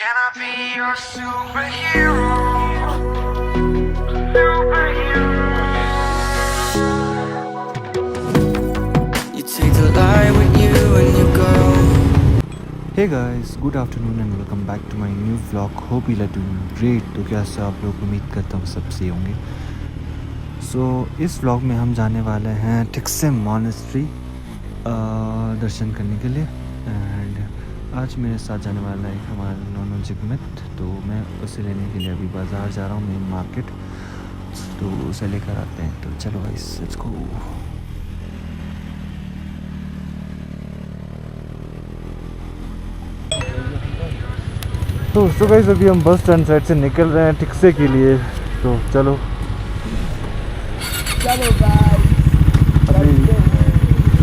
Can I be your superhero? Superhero. You take the light with you when you go. Hey guys, good afternoon and welcome back to my new vlog. Hope you are doing great. तो कैसे आप लोग, उम्मीद करता हूँ सब सही होंगे. सो इस व्लॉग में हम जाने वाले हैं टिक्से मॉनेस्ट्री दर्शन करने के लिए. एंड आज मेरे साथ जाने वाला है हमारा नोनो जिगमित. तो मैं उसे लेने के लिए अभी बाज़ार जा रहा हूँ, मेन मार्केट. तो उसे लेकर आते हैं. तो चलो गाइस, लेट्स गो. तो गाइस अभी हम बस स्टैंड साइड से निकल रहे हैं टिक्से के लिए. तो चलो अभी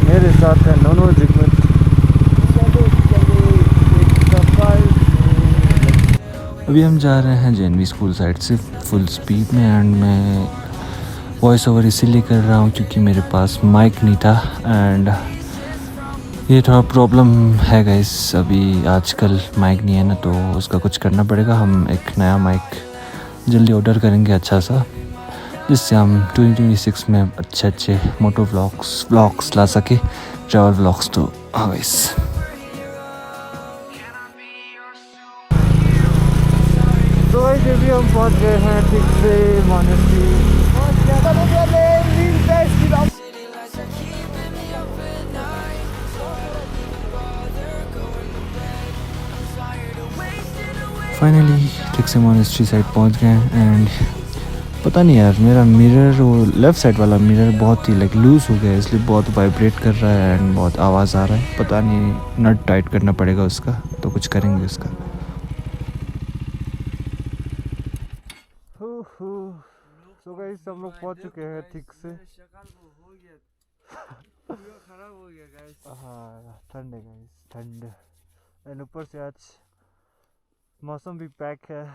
मेरे साथ है नोनो जिगमित. अभी हम जा रहे हैं जेएनवी स्कूल साइड से फुल स्पीड में. एंड मैं वॉइस ओवर इसीलिए कर रहा हूँ क्योंकि मेरे पास माइक नहीं था. एंड ये थोड़ा प्रॉब्लम है गाइस, अभी आजकल माइक नहीं है ना, तो उसका कुछ करना पड़ेगा. हम एक नया माइक जल्दी ऑर्डर करेंगे अच्छा सा, जिससे हम 2026 में अच्छे मोटो व्लॉग्स ला सके, ट्रैवल व्लॉग्स. तो हाँ गाइस, तो अभी हम पहुंच गए हैं टिक्से मॉनेस्ट्री. फाइनली टिक्से मॉनेस्ट्री साइड पहुंच गए. एंड पता नहीं यार, मेरा मिरर, वो लेफ़्ट साइड वाला मिरर बहुत ही लूज़ हो गया है, इसलिए बहुत वाइब्रेट कर रहा है एंड बहुत आवाज़ आ रहा है. पता नहीं, नट टाइट करना पड़ेगा उसका, तो कुछ करेंगे उसका. सो गाइस, हम लोग पहुंच चुके हैं टिक्से. खराब हो गया गाइस. हाँ, ठंड है गाइस, ठंड. एंड ऊपर से आज मौसम भी पैक है,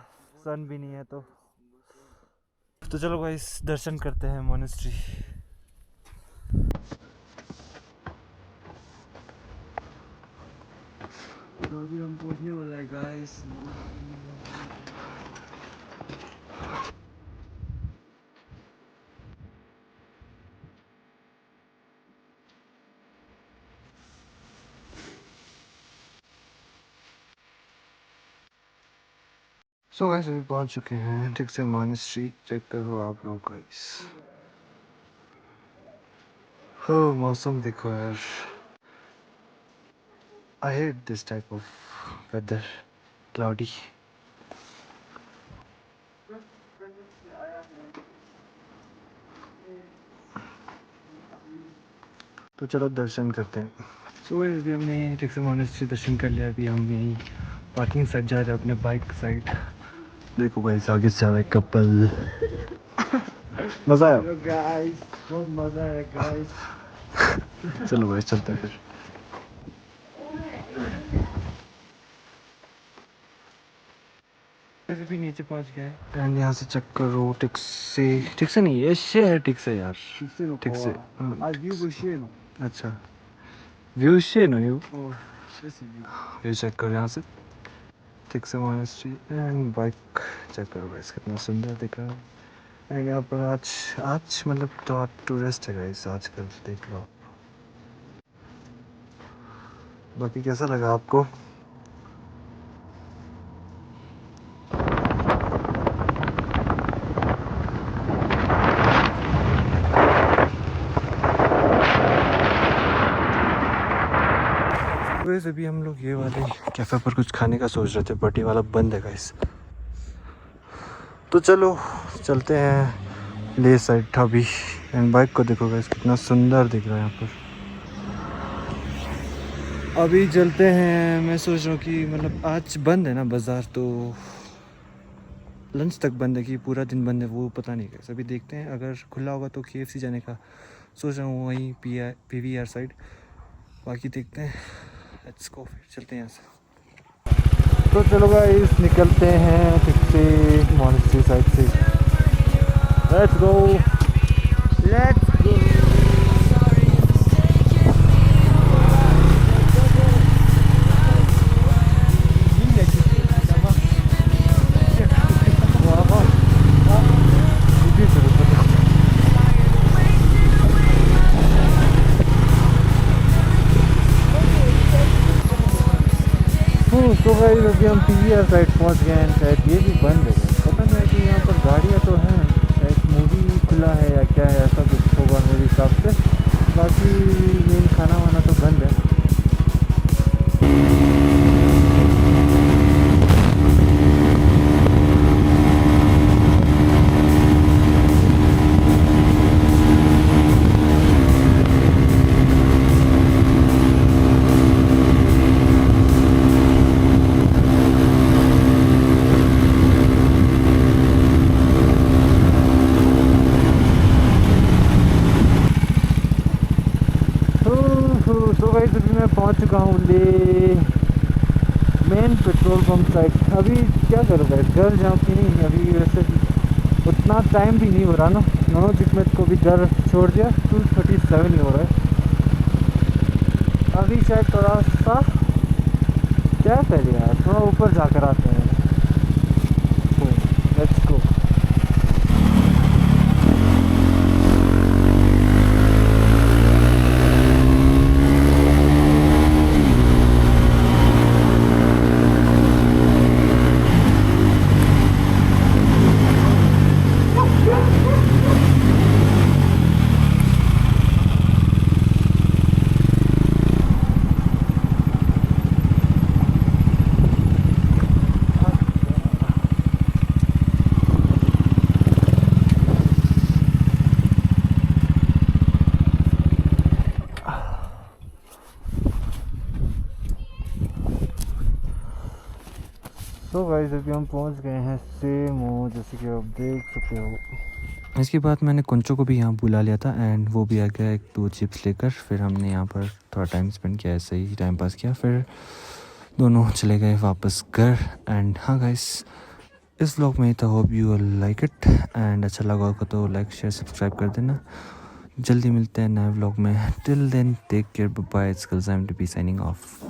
सन भी नहीं है. तो चलो गाइस, दर्शन करते हैं मॉनेस्ट्री. तो अभी हम पहुंचने वाला है गाइस. सो गाइस, अभी पहुंच चुके हैं टिक्से मॉनेस्ट्री. चेक करो आप लोग गाइस. हो, मौसम देखो यार. I hate this type of weather, cloudy. तो चलो दर्शन करते हैं. सो गाइस, अभी हमने टिक्से मॉनेस्ट्री दर्शन कर लिया. अभी हम यहीं पार्किंग साइड जा रहे हैं, अपने बाइक साइड. देखो गाइस, आगे से आ रहा है कपल. मज़ा आया गाइस, बहुत मजा है गाइस. चलो गाइस, चलते हैं फिर. भी नीचे पहुंच गए. एंड यहाँ से चेक करो टिक्से नहीं, ये शहर टिक्से यार. टिक्से. आज व्यू बुशिए नो. अच्छा, व्यू शे नो यू. ओह, जैसे व्यू. ये चेक करो यहाँ से टिक्से मॉनेस्ट्री. एंड बाइक चेक करो गाइस, कितना सुंदर दिख रहा है. एंड यहाँ पर आज मतलब तो टूरिस्ट है गाइस आजकल, देख लो. बाकी कैसा लगा आपको? वैसे अभी हम लोग ये वाले कैफ़े पर कुछ खाने का सोच रहे थे, बट ये वाला बंद है गाइस. तो चलो चलते हैं ले साइड था अभी. एंड बाइक को देखो गाइस, कितना सुंदर दिख रहा है यहाँ पर. अभी चलते हैं. मैं सोच रहा हूँ कि मतलब आज बंद है ना बाज़ार, तो लंच तक बंद है कि पूरा दिन बंद है वो पता नहीं गाइस. अभी देखते हैं, अगर खुला होगा तो KFC जाने का सोच रहा हूँ, वहीं PVR साइड. बाकी देखते हैं. लेट्स गो, फिर चलते हैं यहाँ से. तो चलो गाइस, निकलते हैं टिक्से मॉनेस्ट्री साइड से. Let's go, let's go. अभी हम PVR साइड पहुंच गए हैं, शायद ये भी बंद है, पता नहीं है कि यहाँ पर गाड़ियाँ तो हैं, शायद मूवी खुला है या क्या है, ऐसा कुछ होगा मेरे हिसाब से। बाकी मेन खाना वाना तो बंद है। तो गाइस अभी मैं पहुंच चुका हूँ ले मेन पेट्रोल पंप साइड। अभी क्या करूँ गाइस, घर जाऊँ कि नहीं, अभी वैसे उतना टाइम भी नहीं हो रहा ना, मनोजित को भी घर छोड़ दिया, 2:37 ही हो रहा है। अभी शायद थोड़ा सा क्या पहले यार, थोड़ा ऊपर जाकर आते हैं। Let's go. तो गाइस अभी हम पहुंच गए हैं सेमो, जैसे कि आप देख सकते हो। इसके बाद मैंने कुंचो को भी यहाँ बुला लिया था एंड वो भी आ गया 1-2 चिप्स लेकर। फिर हमने यहाँ पर थोड़ा टाइम स्पेंड किया, ऐसे ही टाइम पास किया, फिर दोनों चले गए वापस घर। एंड हाँ गाइस, इस व्लॉग में तो hope you like it, and अच्छा लगा होगा तो लाइक शेयर सब्सक्राइब कर देना। जल्दी मिलते हैं नए व्लॉग में। Till then take care, bye, it's time to be signing of.